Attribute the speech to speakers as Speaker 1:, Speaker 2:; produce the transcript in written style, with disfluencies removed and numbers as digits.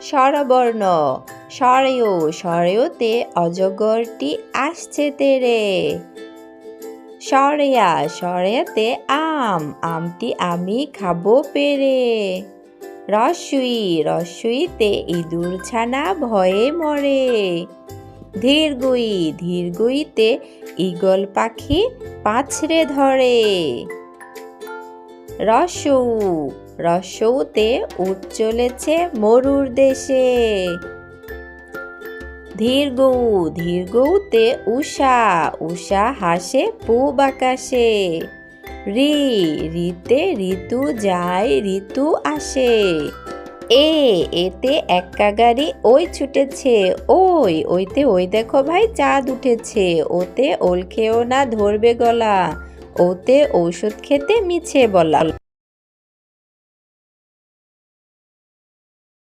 Speaker 1: স্বরবর্ণ সরেও সরেওতে অজগরটি আসছে তেরে। সরেয়া সরেয়াতে আম আমটি আমি খাবো পেরে। রস্বই রস্বইতে ইঁদুর ছানা ভয়ে মরে। ধীরগই ধীরগইতে ঈগল পাখি পাছড়ে ধরে। রসৌ রসৌতে উট চলেছে মরুর দেশে। ধীরগৌ ধীরগৌতে উষা উষা হাসে পূব আকাশে। রি রিতে ঋতু যায় ঋতু আসে। এতে এক্কা গাড়ি ওই ছুটেছে ওই ওইতে ওই দেখো ভাই চাঁদ উঠেছে। ওতে ওল খেও না ধরবে গলা ওতে ঔষধ খেতে মিছে বলা।